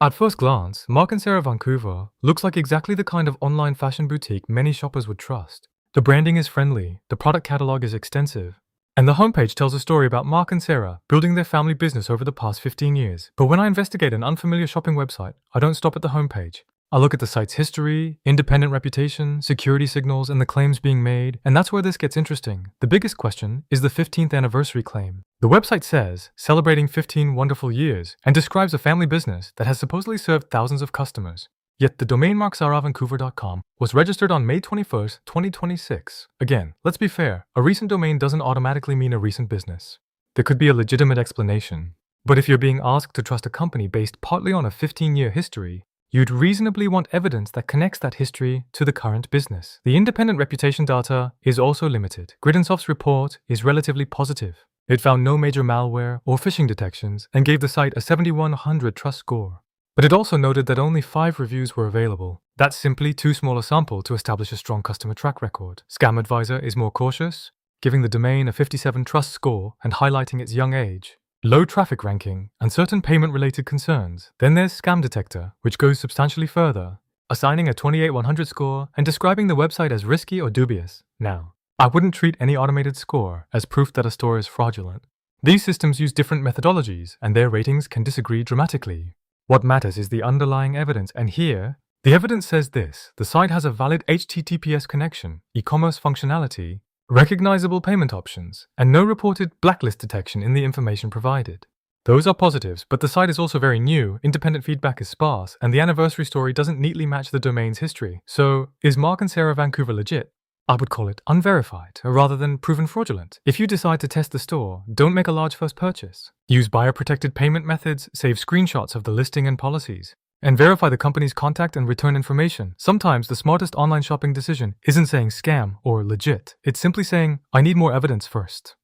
At first glance, Mark and Sarah Vancouver looks like exactly the kind of online fashion boutique many shoppers would trust. The branding is friendly, the product catalog is extensive, and the homepage tells a story about Mark and Sarah building their family business over the past 15 years. But when I investigate an unfamiliar shopping website, I don't stop at the homepage. I look at the site's history, independent reputation, security signals, and the claims being made, and that's where this gets interesting. The biggest question is the 15th anniversary claim. The website says, celebrating 15 wonderful years, and describes a family business that has supposedly served thousands of customers. Yet the domain mark sarahvancouver.com was registered on May 21st, 2026. Again, let's be fair, a recent domain doesn't automatically mean a recent business. There could be a legitimate explanation. But if you're being asked to trust a company based partly on a 15-year history, you'd reasonably want evidence that connects that history to the current business. The independent reputation data is also limited. Grid&Soft's report is relatively positive. It found no major malware or phishing detections and gave the site a 7100 trust score. But it also noted that only 5 reviews were available. That's simply too small a sample to establish a strong customer track record. Scam Advisor is more cautious, giving the domain a 57 trust score and highlighting its young age, low traffic ranking, and certain payment-related concerns. Then there's Scam Detector, which goes substantially further, assigning a 28-100 score and describing the website as risky or dubious. Now, I wouldn't treat any automated score as proof that a store is fraudulent. These systems use different methodologies, and their ratings can disagree dramatically. What matters is the underlying evidence, and here, the evidence says this: the site has a valid HTTPS connection, e-commerce functionality, recognizable payment options, and no reported blacklist detection in the information provided. Those are positives, but the site is also very new, independent feedback is sparse, and the anniversary story doesn't neatly match the domain's history. So, is Mark and Sarah Vancouver legit? I would call it unverified, rather than proven fraudulent. If you decide to test the store, don't make a large first purchase. Use buyer-protected payment methods, save screenshots of the listing and policies, and verify the company's contact and return information. Sometimes the smartest online shopping decision isn't saying scam or legit. It's simply saying, I need more evidence first.